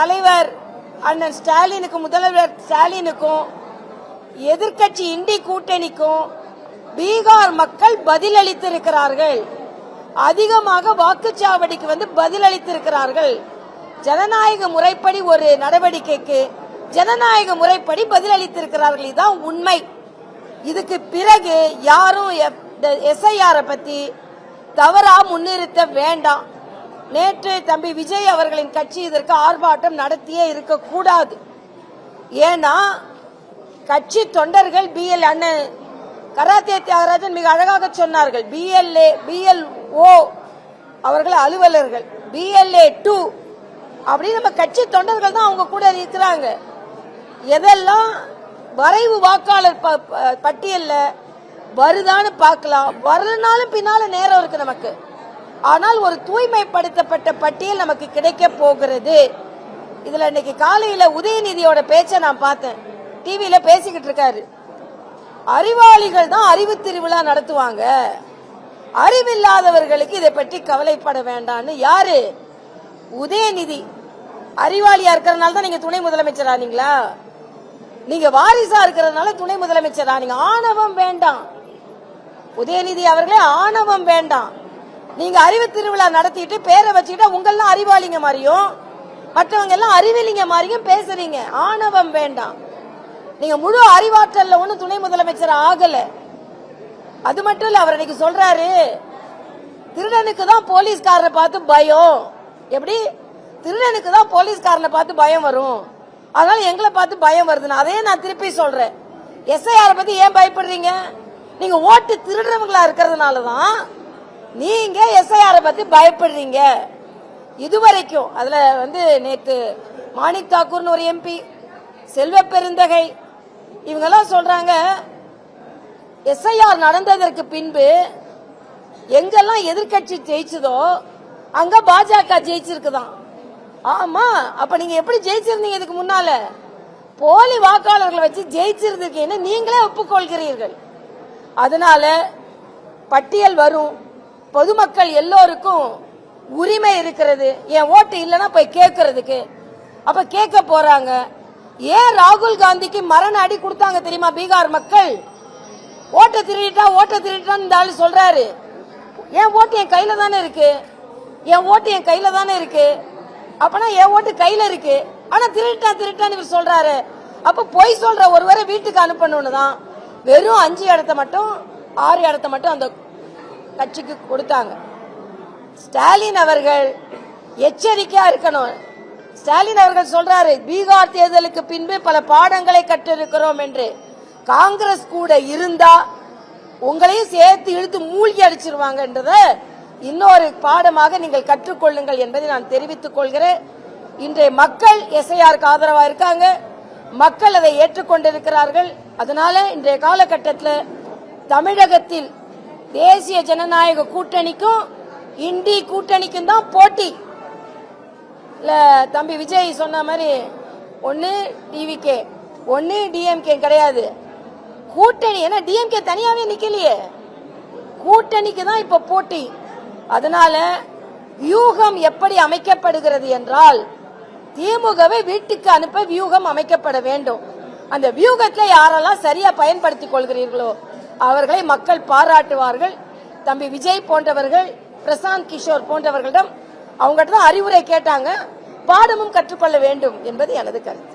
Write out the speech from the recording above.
தலைவர் அண்ணன் ஸ்டாலினுக்கும் முதல்வர் ஸ்டாலினுக்கும் எதிர்க்கட்சி இண்டி கூட்டணிக்கும் பீகார் மக்கள் பதிலளித்திருக்கிறார்கள். அதிகமாக வாக்குச்சாவடிக்கு வந்து பதிலளித்திருக்கிறார்கள். ஜனநாயக முறைப்படி ஒரு நடவடிக்கைக்கு ஜனநாயக முறைப்படி பதிலளித்திருக்கிறார்கள். இதுதான் உண்மை. இதுக்கு பிறகு யாரும் எஸ்ஐஆர் பத்தி தவறா முன்னிறுத்த வேண்டாம். நேற்று தம்பி விஜய் அவர்களின் கட்சி இதற்கு ஆர்ப்பாட்டம் நடத்தியே இருக்கக்கூடாது. ஏன்னா கட்சி தொண்டர்கள் பிஎல் அண்ணன் கராத்தே தியாகராஜன் மிக அழகாக சொன்னார்கள். பிஎல்ஓ அவர்கள் அலுவலர்கள், BLA2 அப்படின்னு நம்ம கட்சி தொண்டர்கள் தான் அவங்க கூட இருக்கிறாங்க. எதெல்லாம் வரைவு வாக்காளர் பட்டியல்ல வருதான்னு பார்க்கலாம். வரலனாலும் பின்னால நேரம் இருக்கு நமக்கு. ஆனால் ஒரு தூய்மைப்படுத்தப்பட்ட பட்டியல் நமக்கு கிடைக்க போகிறது. இதுல இன்னைக்கு காலையில உதயநிதியோட பேச்சை நான் பார்த்தேன். டிவியில பேசிக்கிட்டு இருக்காரு. அறிவாளிகள் தான் அறிவு திருவிழா நடத்துவாங்க, அறிவில்லாதவர்களுக்கு இதை பற்றி கவலைப்பட வேண்டாம்னு. யாரு? உதயநிதி. அறிவாளியா இருக்கிறதுனால தான் நீங்க துணை முதலமைச்சர் ஆனீங்களா? நீங்க வாரிசா இருக்கிறதுனால துணை முதலமைச்சர் ஆனீங்க. ஆணவம் வேண்டாம் உதயநிதி அவர்களே, ஆணவம் வேண்டாம். நீங்க அறிவு திருவிழா நடத்திட்டு பேரை வச்சுக்கிட்டா உங்கெல்லாம் அறிவாளிங்க மாதிரியும் மற்றவங்க எல்லாம் அறிவிலிங்க மாதிரியும் பேசுறீங்க. ஆணவம் வேண்டாம். நீங்க முழு அறிவாற்றல்ல ஒண்ணு துணை முதலமைச்சர் ஆகல. அது மட்டும் இல்ல, அவர் இன்னைக்கு சொல்றாரு திருடனுக்கு தான் போலீஸ்காரனை பார்த்து பயம். எப்படி? திருடனுக்கு தான் போலீஸ்காரனை பார்த்து பயம் வரும், அதனால எங்களை பார்த்து பயம் வருதுன்னு. அதே நான் திருப்பி சொல்றேன். எஸ்ஐஆர் பத்தி ஏன் பயப்படுறீங்க? நீங்க ஓட்டு திருடுறவங்களா இருக்கிறதுனாலதான் நீங்க எஸ்ஐஆர் பத்தி பயப்படுறீங்க. இதுவரைக்கும் அதுல வந்து நேற்று மாணிக் தாக்கூர்னு ஒரு MP, செல்வ பெருந்தகை, இவங்கெல்லாம் சொல்றாங்க எஸ்ஐஆர் நடந்ததற்கு பின்பு எங்கெல்லாம் எதிர்கட்சி ஜெயிச்சதோ அங்க பாஜக ஜெயிச்சிருக்குதான். ஆமா, அப்ப நீங்க எப்படி ஜெயிச்சிருந்தீங்க? இதுக்கு முன்னால போலி வாக்காளர்களை வச்சு ஜெயிச்சிருந்தீங்கன்னு நீங்களே ஒப்புக்கொள்கிறீர்கள். அதனால பட்டியல் வரும். பொதுமக்கள் எல்லோருக்கும் உரிமை இருக்கிறது. என் ஓட்டு இல்லைன்னா போய் கேட்கறதுக்கு. அப்ப கேட்க போறாங்க. ஏன் ராகுல் காந்திக்கு மரண அடி கொடுத்தாங்க தெரியுமா பீகார் மக்கள்? ஓட்ட திருடிட்டான்னு இந்த ஆளு சொல்றாரு. என் ஓட்டு என் கையில தானே இருக்கு, என் ஓட்டு என் கையில தானே இருக்கு. அப்பனா என் ஓட்டு கையில இருக்கு, ஆனா திருட்டான்னு இவர் சொல்றாரு. அப்ப பொய் சொல்ற ஒருவரை வீட்டுக்கு அனுப்பணும்னு தான் வெறும் 5 இடத்த மட்டும் 6 இடத்த மட்டும் அந்த கட்சிக்கு கொடுத்தாங்க. ஸ்டாலின் அவர்கள் எச்சரிக்கையா இருக்கணும். ஸ்டாலின் அவர்கள் சொல்றாரு பீகார் தேர்தலுக்கு பின்பு பல பாடங்களை கற்றிருக்கிறோம் என்று. காங்கிரஸ் கூட இருந்தா உங்களையும் சேர்த்து இழுத்து மூழ்கி அடிச்சிருவாங்கன்றத இன்னொரு பாடமாக நீங்கள் கற்றுக்கொள்ளுங்கள் என்பதை நான் தெரிவித்துக் கொள்கிறேன். இன்றைய மக்கள் எஸ்ஐஆருக்கு ஆதரவா இருக்காங்க. மக்கள் அதை ஏற்றுக்கொண்டிருக்கிறார்கள். அதனால இன்றைய காலகட்டத்தில் தமிழகத்தில் தேசிய ஜனநாயக கூட்டணிக்கும் இண்டி கூட்டணிக்கும் தான் போட்டி. இல்ல தம்பி விஜய் சொன்ன மாதிரி ஒன்னு டிவிகே ஒன்னு டிஎம்கே கிடையாது. கூட்டணி. ஏன்னா டிஎம்கே தனியாவே நிக்கலையே, கூட்டணிக்கு தான் இப்ப போட்டி. அதனால வியூகம் எப்படி அமைக்கப்படுகிறது என்றால் திமுகவை வீட்டுக்கு அனுப்ப வியூகம் அமைக்கப்பட வேண்டும். அந்த வியூகத்தில் யாரெல்லாம் சரியா பயன்படுத்திக் கொள்கிறீர்களோ அவர்களை மக்கள் பாராட்டுவார்கள். தம்பி விஜய் போன்றவர்கள், பிரசாந்த் கிஷோர் போன்றவர்களிடம் அவங்ககிட்ட தான் அறிவுரை கேட்டாங்க. பாடமும் கற்றுக்கொள்ள வேண்டும் என்பது எனது கருத்து.